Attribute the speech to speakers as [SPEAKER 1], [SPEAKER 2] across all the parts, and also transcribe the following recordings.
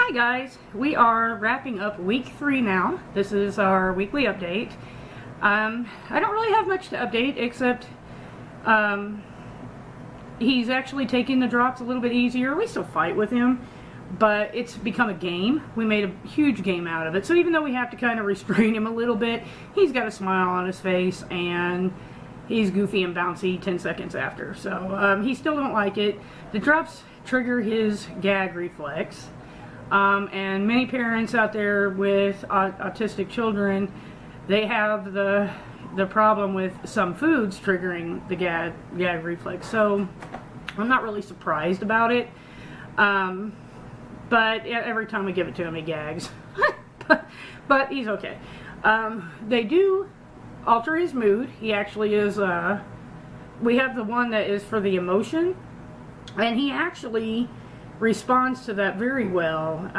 [SPEAKER 1] Hi guys, we are wrapping up week 3 now. This is our weekly update. I don't really have much to update except he's actually taking the drops a little bit easier. We still fight with him, but it's become a game. We made a huge game out of it. So even though we have to kind of restrain him a little bit, he's got a smile on his face and he's goofy and bouncy 10 seconds after. So he still don't like it. The drops trigger his gag reflex. And many parents out there with autistic children, they have the problem with some foods triggering the gag reflex. So I'm not really surprised about it. But every time we give it to him, he gags. but he's okay. They do alter his mood. He actually is, we have the one that is for the emotion, and he actually responds to that very well.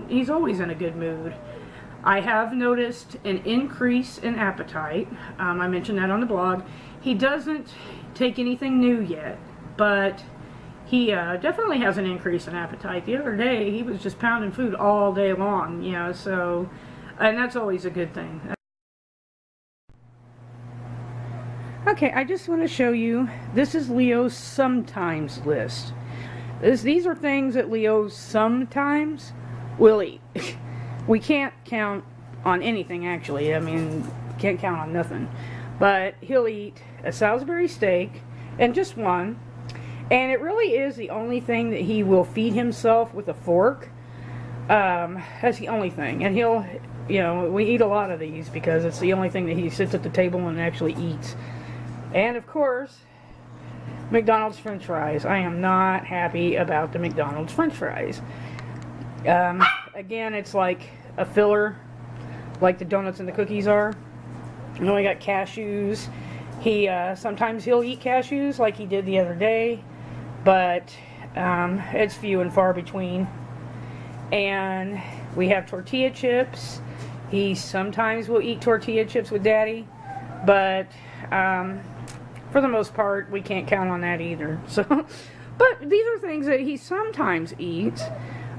[SPEAKER 1] He's always in a good mood. I have noticed an increase in appetite. I mentioned that on the blog. He doesn't take anything new yet, but he definitely has an increase in appetite. The other day, he was just pounding food all day long, you know, so, and that's always a good thing. Okay, I just want to show you, this is Leo's sometimes list. These are things that Leo sometimes will eat. We can't count on anything, actually. I mean, can't count on nothing. But he'll eat a Salisbury steak, and just one. And it really is the only thing that he will feed himself with a fork. That's the only thing. And he'll, you know, we eat a lot of these because it's the only thing that he sits at the table and actually eats. And of course, McDonald's French fries. I am not happy about the McDonald's French fries. Again, it's like a filler, like the donuts and the cookies are. And then we got cashews. Sometimes he'll eat cashews like he did the other day, but it's few and far between. And we have tortilla chips. He sometimes will eat tortilla chips with Daddy, but for the most part, we can't count on that either. So, but these are things that he sometimes eats.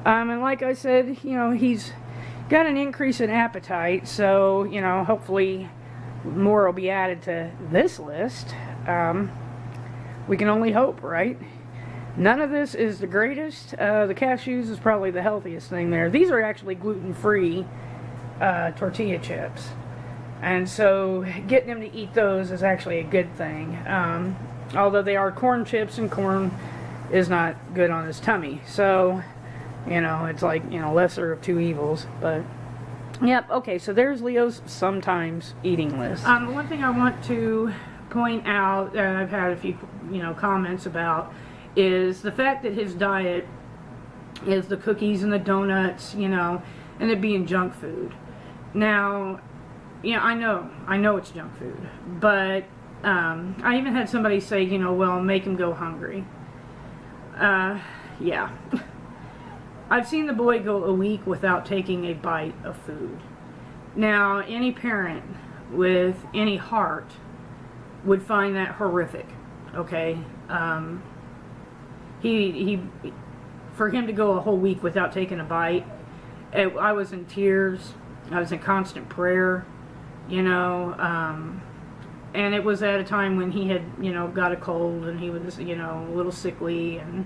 [SPEAKER 1] And like I said, you know, he's got an increase in appetite. So, you know, hopefully more will be added to this list. We can only hope, right? None of this is the greatest. The cashews is probably the healthiest thing there. These are actually gluten-free tortilla chips. And so getting him to eat those is actually a good thing. Although they are corn chips, and corn is not good on his tummy. So, you know, it's like, you know, lesser of two evils. But, yep, okay, so there's Leo's sometimes eating list. One thing I want to point out that I've had a few, you know, comments about is the fact that his diet is the cookies and the donuts, you know, and it being junk food. Now, yeah, I know it's junk food, but I even had somebody say, you know, well, make him go hungry. Yeah. I've seen the boy go a week without taking a bite of food. Now, any parent with any heart would find that horrific, okay? For him to go a whole week without taking a bite, I was in tears. I was in constant prayer. You know, and it was at a time when he had, you know, got a cold and he was, you know, a little sickly and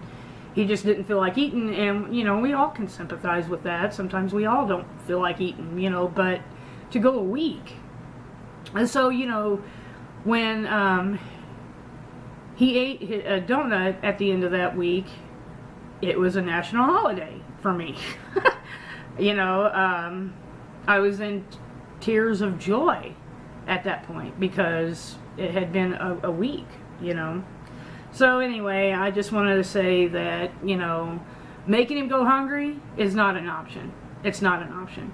[SPEAKER 1] he just didn't feel like eating. And, you know, we all can sympathize with that. Sometimes we all don't feel like eating, you know, but to go a week. And so, you know, when he ate a donut at the end of that week, it was a national holiday for me. You know, I was in tears of joy at that point because it had been a week, you know. So anyway, I just wanted to say that, you know, making him go hungry is not an option. It's not an option.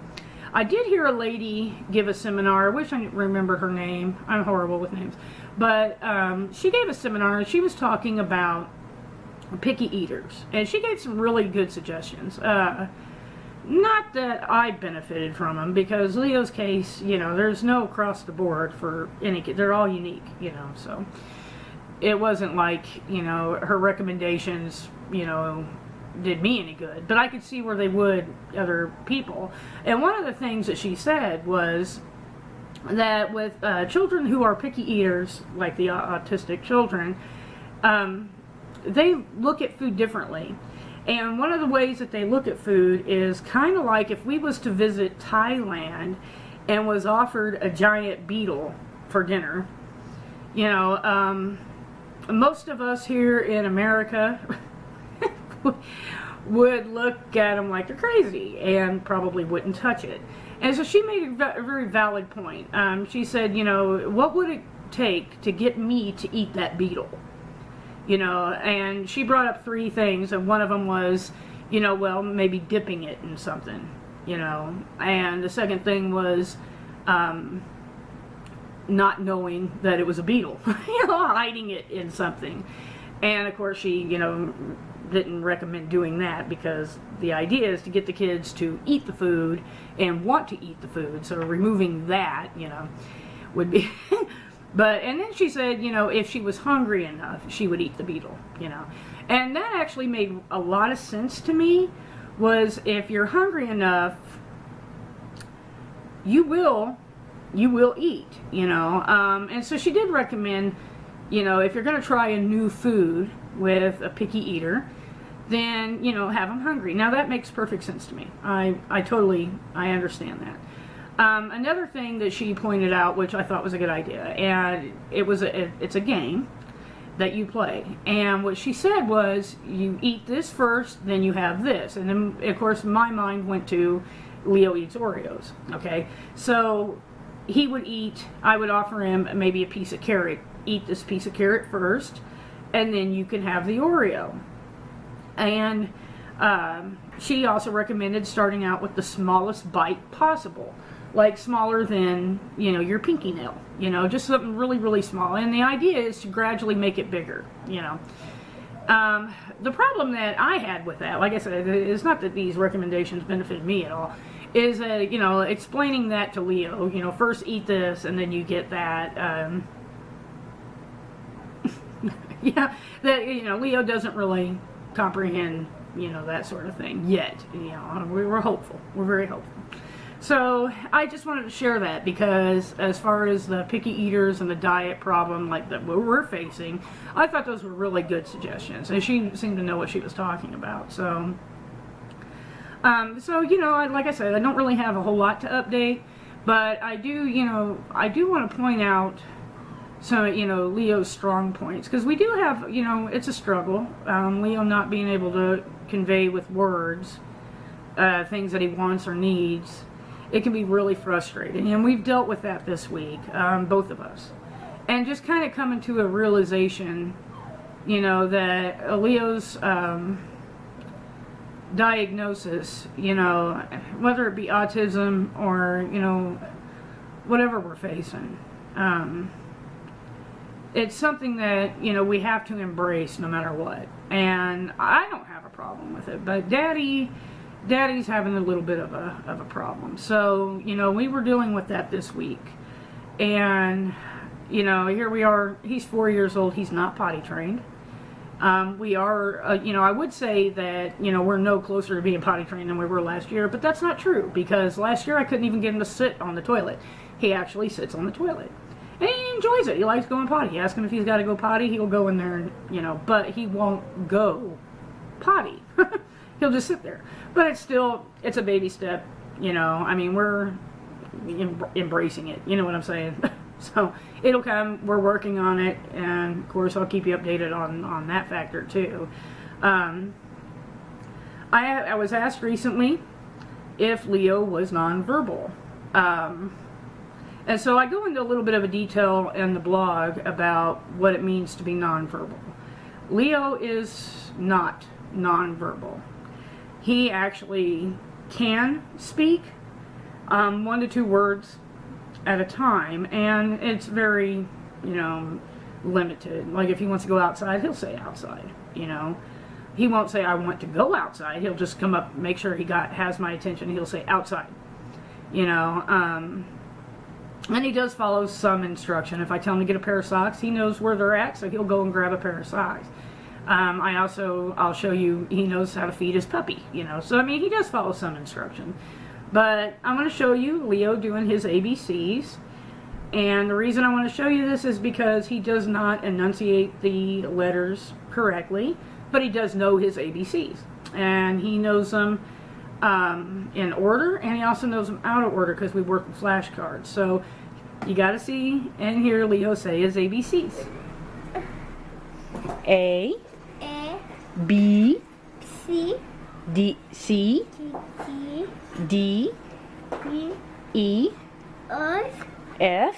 [SPEAKER 1] I did hear a lady give a seminar. I wish I remember her name. I'm horrible with names. But she gave a seminar and she was talking about picky eaters. And she gave some really good suggestions. Not that I benefited from them, because Leo's case, you know, there's no across the board for any kid. They're all unique, you know, so it wasn't like, you know, her recommendations, you know, did me any good, but I could see where they would other people. And one of the things that she said was that with children who are picky eaters, like the autistic children, they look at food differently. And one of the ways that they look at food is kind of like if we was to visit Thailand and was offered a giant beetle for dinner. You know, most of us here in America would look at them like they're crazy and probably wouldn't touch it. And so she made a very valid point. She said, you know, what would it take to get me to eat that beetle? You know, and she brought up 3 things, and one of them was, you know, well, maybe dipping it in something, you know. And the second thing was not knowing that it was a beetle, you know, hiding it in something. And of course she, you know, didn't recommend doing that, because the idea is to get the kids to eat the food and want to eat the food. So removing that, you know, would be but, and then she said, you know, if she was hungry enough, she would eat the beetle, you know. And that actually made a lot of sense to me, was if you're hungry enough, you will eat, you know. And so she did recommend, you know, if you're going to try a new food with a picky eater, then, you know, have them hungry. Now that makes perfect sense to me. I understand that. Another thing that she pointed out, which I thought was a good idea, and it's a game that you play. And what she said was, you eat this first, then you have this. And then, of course, my mind went to Leo eats Oreos. Okay, so he would eat. I would offer him maybe a piece of carrot. Eat this piece of carrot first, and then you can have the Oreo. And she also recommended starting out with the smallest bite possible. Like smaller than, you know, your pinky nail, you know, just something really, really small. And the idea is to gradually make it bigger, you know. The problem that I had with that, like I said, it's not that these recommendations benefited me at all, is, you know, explaining that to Leo, you know, first eat this and then you get that. Yeah, that, you know, Leo doesn't really comprehend, you know, that sort of thing yet. You know, we're hopeful. We're very hopeful. So I just wanted to share that, because as far as the picky eaters and the diet problem like that we're facing, I thought those were really good suggestions, and she seemed to know what she was talking about. So so, you know, like I said, I don't really have a whole lot to update, but I do, you know, I do want to point out some, you know, Leo's strong points, because we do have, you know, it's a struggle. Leo not being able to convey with words things that he wants or needs. It can be really frustrating, and we've dealt with that this week, both of us. And just kind of coming to a realization, you know, that Leo's diagnosis, you know, whether it be autism or, you know, whatever we're facing, it's something that, you know, we have to embrace no matter what. And I don't have a problem with it, but Daddy's having a little bit of a problem. So, you know, we were dealing with that this week. And, you know, here we are. He's 4 years old. He's not potty trained. We are, you know, I would say that, you know, we're no closer to being potty trained than we were last year, but that's not true, because last year I couldn't even get him to sit on the toilet. He actually sits on the toilet. And he enjoys it. He likes going potty. You ask him if he's got to go potty, he'll go in there and, you know, but he won't go potty. He'll just sit there. But it's still, it's a baby step, you know. I mean, we're embracing it. You know what I'm saying? So it'll come. We're working on it. And, of course, I'll keep you updated on that factor, too. I was asked recently if Leo was nonverbal. And so I go into a little bit of a detail in the blog about what it means to be nonverbal. Leo is not nonverbal. He actually can speak 1 to 2 words at a time, and it's very, you know, limited. Like if he wants to go outside, he'll say outside, you know. He won't say I want to go outside. He'll just come up, make sure he has my attention. He'll say outside, you know. And he does follow some instruction. If I tell him to get a pair of socks, he knows where they're at, so he'll go and grab a pair of socks. I'll show you, he knows how to feed his puppy, you know. So, I mean, he does follow some instruction. But I'm going to show you Leo doing his ABCs. And the reason I want to show you this is because he does not enunciate the letters correctly, but he does know his ABCs. And he knows them in order, and he also knows them out of order because we work with flashcards. So you got to see and hear Leo say his ABCs. A, B,
[SPEAKER 2] C,
[SPEAKER 1] D, C,
[SPEAKER 2] D,
[SPEAKER 1] D, E,
[SPEAKER 2] F,
[SPEAKER 1] F,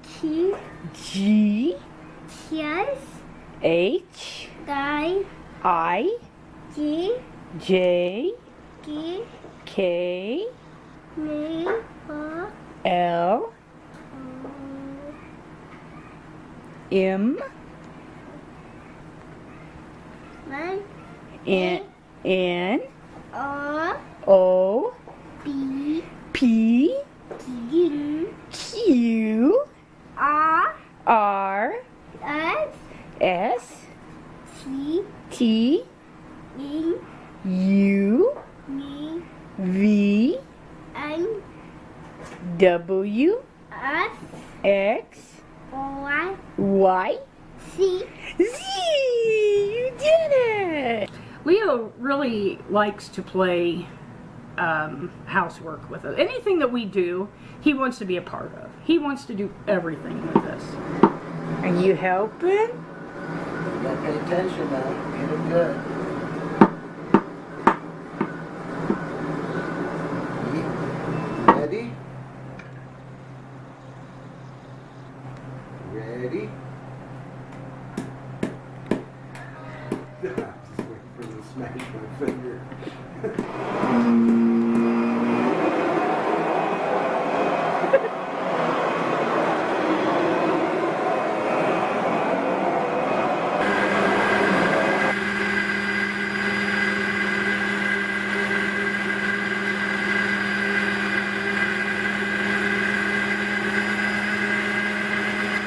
[SPEAKER 2] Q,
[SPEAKER 1] G,
[SPEAKER 2] S,
[SPEAKER 1] H, I,
[SPEAKER 2] J,
[SPEAKER 1] J,
[SPEAKER 2] K,
[SPEAKER 1] K,
[SPEAKER 2] M, O,
[SPEAKER 1] L, M, N, O,
[SPEAKER 2] B,
[SPEAKER 1] P,
[SPEAKER 2] Q,
[SPEAKER 1] Q,
[SPEAKER 2] R,
[SPEAKER 1] R,
[SPEAKER 2] S,
[SPEAKER 1] S,
[SPEAKER 2] T,
[SPEAKER 1] T,
[SPEAKER 2] E,
[SPEAKER 1] U,
[SPEAKER 2] V,
[SPEAKER 1] V,
[SPEAKER 2] N,
[SPEAKER 1] W,
[SPEAKER 2] X,
[SPEAKER 1] X,
[SPEAKER 2] Y,
[SPEAKER 1] Y,
[SPEAKER 2] C.
[SPEAKER 1] Z! You did it! Leo really likes to play housework with us. Anything that we do, he wants to be a part of. He wants to do everything with us. Are you helping?
[SPEAKER 3] You gotta pay attention now. Get it good. Ready? Ready? Just waiting for him to smash my finger.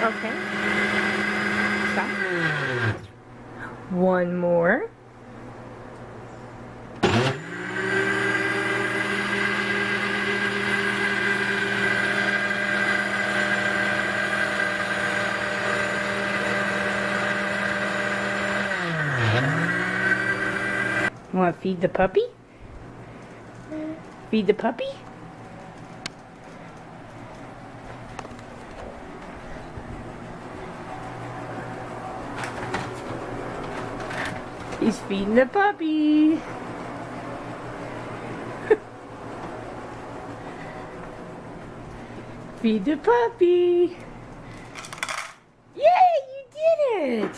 [SPEAKER 1] Okay. Stop. One more. Want to feed the puppy? Feed the puppy? He's feeding the puppy. Feed the puppy. Yay, you did it.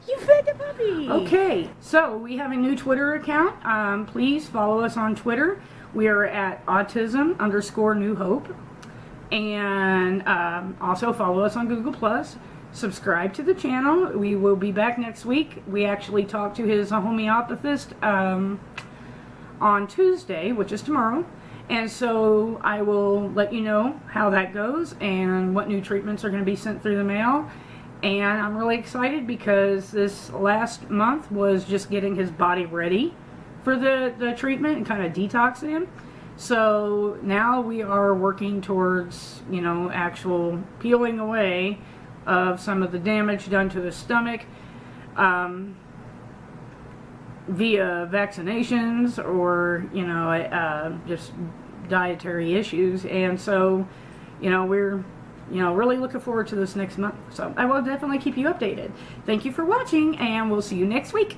[SPEAKER 1] You fed the puppy. Okay, so we have a new Twitter account. Please follow us on Twitter. We are at autism_New Hope. And also follow us on Google+. Subscribe to the channel. We will be back next week. We actually talked to his homeopathist on Tuesday, which is tomorrow. And so I will let you know how that goes and what new treatments are going to be sent through the mail. And I'm really excited because this last month was just getting his body ready for the treatment and kind of detoxing him. So now we are working towards, you know, actual peeling away of some of the damage done to his stomach via vaccinations or, you know, just dietary issues. And so, you know, we're, you know, really looking forward to this next month. So I will definitely keep you updated. Thank you for watching, and we'll see you next week.